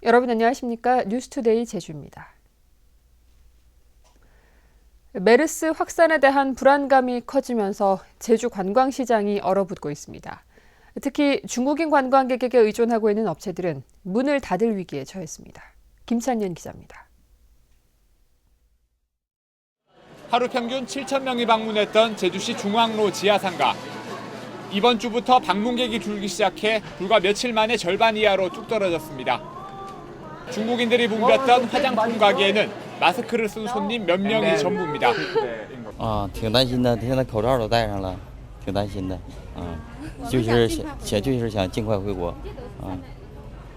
여러분 안녕하십니까? 뉴스투데이 제주입니다. 메르스 확산에 대한 불안감이 커지면서 제주 관광시장이 얼어붙고 있습니다. 특히 중국인 관광객에게 의존하고 있는 업체들은 문을 닫을 위기에 처했습니다. 김찬년 기자입니다. 하루 평균 7,000명이 방문했던 제주시 중앙로 지하상가. 이번 주부터 방문객이 줄기 시작해 불과 며칠 만에 절반 이하로 뚝 떨어졌습니다. 중국인들이 뭉쳤던 화장품 가게에는 마스크를 쓴 손님 몇 명이 전부입니다. 挺担心的，现在口罩都戴上了，挺担心的。就是想尽快回国。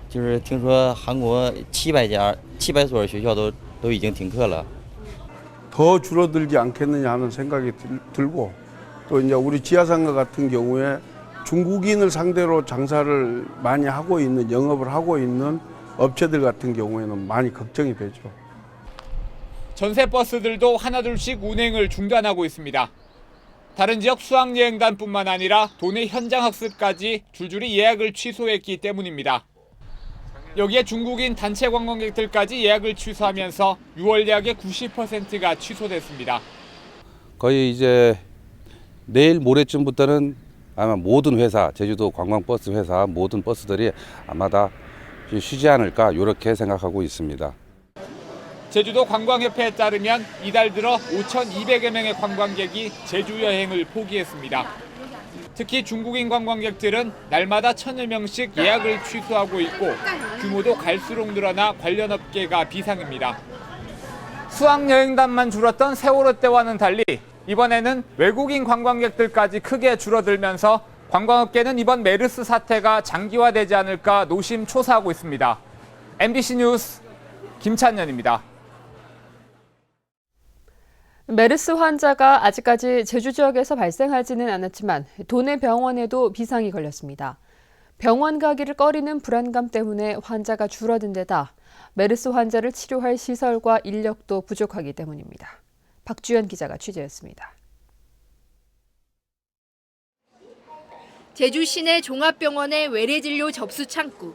就是听说韩国700所学校都已经停课了。 더 줄어들지 않겠느냐 하는 생각이 들고 또 이제 우리 지하상가 같은 경우에 중국인을 상대로 장사를 많이 하고 있는 영업을 하고 있는 업체들 같은 경우에는 많이 걱정이 되죠. 전세 버스들도 하나둘씩 운행을 중단하고 있습니다. 다른 지역 수학여행단뿐만 아니라 도내 현장 학습까지 줄줄이 예약을 취소했기 때문입니다. 여기에 중국인 단체 관광객들까지 예약을 취소하면서 6월 예약의 90%가 취소됐습니다. 거의 이제 내일 모레쯤부터는 아마 모든 회사, 제주도 관광버스 회사 모든 버스들이 아마 다 쉬지 않을까 이렇게 생각하고 있습니다. 제주도 관광협회에 따르면 이달 들어 5,200여 명의 관광객이 제주 여행을 포기했습니다. 특히 중국인 관광객들은 날마다 1,000여 명씩 예약을 취소하고 있고 규모도 갈수록 늘어나 관련 업계가 비상입니다. 수학여행단만 줄었던 세월호 때와는 달리 이번에는 외국인 관광객들까지 크게 줄어들면서 관광업계는 이번 메르스 사태가 장기화되지 않을까 노심초사하고 있습니다. MBC 뉴스 김찬년입니다. 메르스 환자가 아직까지 제주 지역에서 발생하지는 않았지만 도내 병원에도 비상이 걸렸습니다. 병원 가기를 꺼리는 불안감 때문에 환자가 줄어든 데다 메르스 환자를 치료할 시설과 인력도 부족하기 때문입니다. 박주연 기자가 취재했습니다. 제주 시내 종합병원의 외래진료 접수 창구.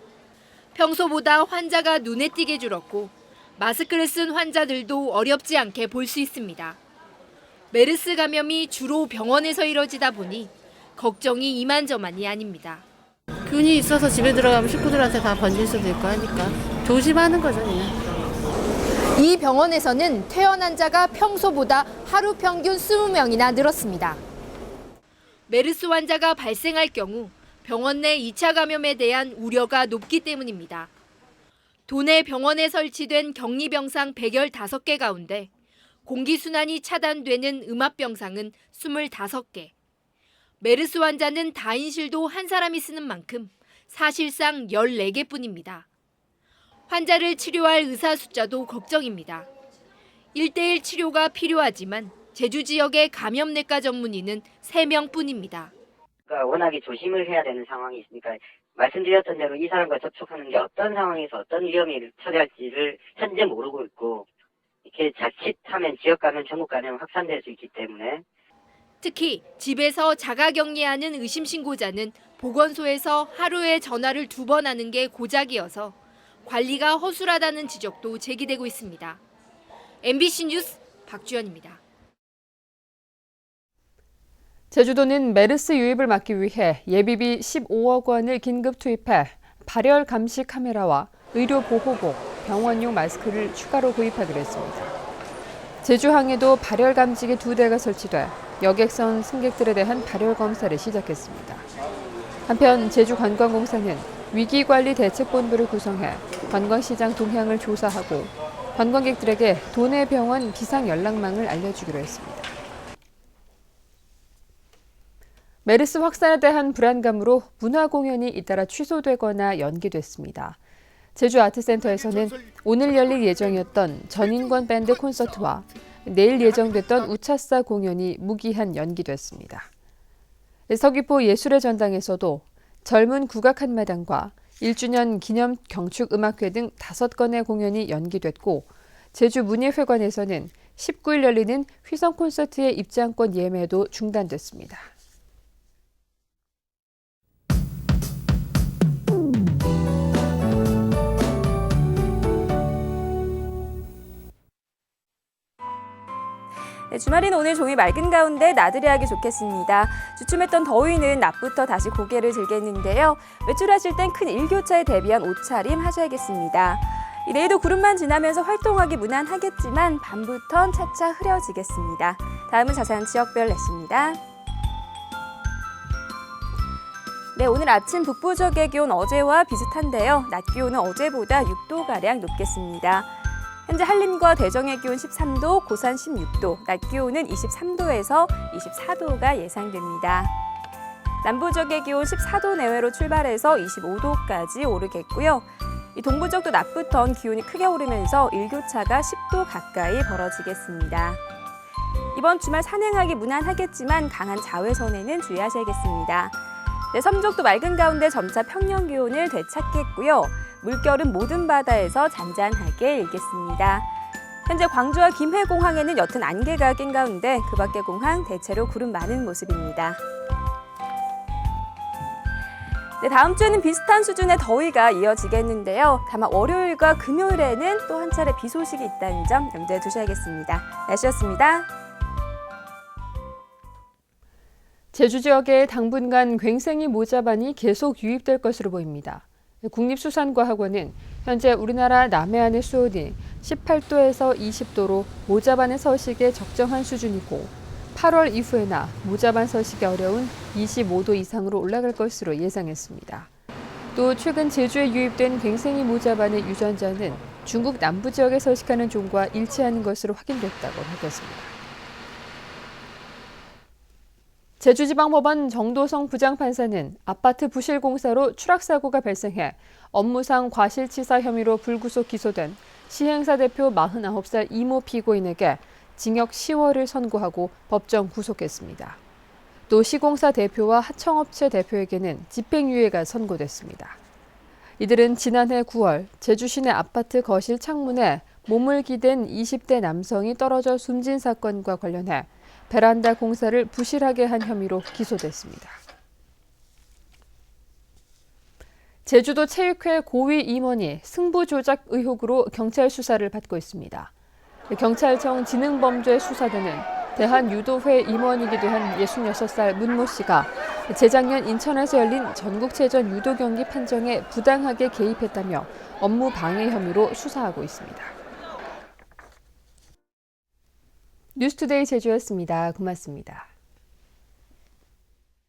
평소보다 환자가 눈에 띄게 줄었고 마스크를 쓴 환자들도 어렵지 않게 볼 수 있습니다. 메르스 감염이 주로 병원에서 이뤄지다 보니 걱정이 이만저만이 아닙니다. 균이 있어서 집에 들어가면 식구들한테 다 번질 수도 있고 하니까 조심하는 거죠, 그냥. 이 병원에서는 퇴원 환자가 평소보다 하루 평균 20명이나 늘었습니다. 메르스 환자가 발생할 경우 병원 내 2차 감염에 대한 우려가 높기 때문입니다. 도내 병원에 설치된 격리병상 115개 가운데 공기순환이 차단되는 음압병상은 25개. 메르스 환자는 다인실도 한 사람이 쓰는 만큼 사실상 14개뿐입니다. 환자를 치료할 의사 숫자도 걱정입니다. 1:1 치료가 필요하지만 제주 지역의 감염내과 전문의는 3명뿐입니다. 그러니까 워낙에 조심을 해야 되는 상황이 있으니까 말씀드렸던 대로 이 사람과 접촉하는 게 어떤 상황에서 어떤 위험이 처리할지를 현재 모르고 있고 이렇게 자칫하면 지역 감염, 전국 감염 확산될 수 있기 때문에 특히 집에서 자가격리하는 의심 신고자는 보건소에서 하루에 전화를 2번 하는 게 고작이어서 관리가 허술하다는 지적도 제기되고 있습니다. MBC 뉴스 박주연입니다. 제주도는 메르스 유입을 막기 위해 예비비 15억 원을 긴급 투입해 발열 감시 카메라와 의료 보호복, 병원용 마스크를 추가로 구입하기로 했습니다. 제주항에도 발열 감지기 2대가 설치돼 여객선 승객들에 대한 발열 검사를 시작했습니다. 한편 제주관광공사는 위기관리대책본부를 구성해 관광시장 동향을 조사하고 관광객들에게 도내 병원 비상 연락망을 알려주기로 했습니다. 메르스 확산에 대한 불안감으로 문화공연이 잇따라 취소되거나 연기됐습니다. 제주아트센터에서는 오늘 열릴 예정이었던 전인권 밴드 콘서트와 내일 예정됐던 우차싸 공연이 무기한 연기됐습니다. 서귀포 예술의 전당에서도 젊은 국악 한마당과 1주년 기념 경축음악회 등 5건의 공연이 연기됐고 제주문예회관에서는 19일 열리는 휘성 콘서트의 입장권 예매도 중단됐습니다. 네, 주말인 오늘 종일 맑은 가운데 나들이 하기 좋겠습니다. 주춤했던 더위는 낮부터 다시 고개를 들겠는데요. 외출하실 땐 큰 일교차에 대비한 옷차림 하셔야겠습니다. 내일도 구름만 지나면서 활동하기 무난하겠지만 밤부턴 차차 흐려지겠습니다. 다음은 자세한 지역별 날씨입니다. 네, 오늘 아침 북부 지역의 기온 어제와 비슷한데요. 낮 기온은 어제보다 6도가량 높겠습니다. 현재 한림과 대정의 기온 13도, 고산 16도, 낮 기온은 23도에서 24도가 예상됩니다. 남부 지역의 기온 14도 내외로 출발해서 25도까지 오르겠고요. 이 동부 지역도 낮부터 기온이 크게 오르면서 일교차가 10도 가까이 벌어지겠습니다. 이번 주말 산행하기 무난하겠지만 강한 자외선에는 주의하셔야겠습니다. 네, 섬쪽도 맑은 가운데 점차 평년 기온을 되찾겠고요. 물결은 모든 바다에서 잔잔하게 일겠습니다. 현재 광주와 김해공항에는 옅은 안개가 낀 가운데 그 밖의 공항 대체로 구름 많은 모습입니다. 네, 다음 주에는 비슷한 수준의 더위가 이어지겠는데요. 다만 월요일과 금요일에는 또 한 차례 비 소식이 있다는 점 염두에 두셔야겠습니다. 날씨였습니다. 제주 지역에 당분간 괭생이 모자반이 계속 유입될 것으로 보입니다. 국립수산과학원은 현재 우리나라 남해안의 수온이 18도에서 20도로 모자반의 서식에 적정한 수준이고 8월 이후에나 모자반 서식이 어려운 25도 이상으로 올라갈 것으로 예상했습니다. 또 최근 제주에 유입된 괭생이 모자반의 유전자는 중국 남부 지역에 서식하는 종과 일치하는 것으로 확인됐다고 밝혔습니다. 제주지방법원 정도성 부장판사는 아파트 부실 공사로 추락사고가 발생해 업무상 과실치사 혐의로 불구속 기소된 시행사 대표 49살 이모 피고인에게 징역 10월을 선고하고 법정 구속했습니다. 또 시공사 대표와 하청업체 대표에게는 집행유예가 선고됐습니다. 이들은 지난해 9월 제주 시내 아파트 거실 창문에 몸을 기댄 20대 남성이 떨어져 숨진 사건과 관련해 베란다 공사를 부실하게 한 혐의로 기소됐습니다. 제주도 체육회 고위 임원이 승부 조작 의혹으로 경찰 수사를 받고 있습니다. 경찰청 지능범죄수사대는 대한유도회 임원이기도 한 66살 문모 씨가 재작년 인천에서 열린 전국체전 유도 경기 판정에 부당하게 개입했다며 업무 방해 혐의로 수사하고 있습니다. 뉴스투데이 제주였습니다. 고맙습니다.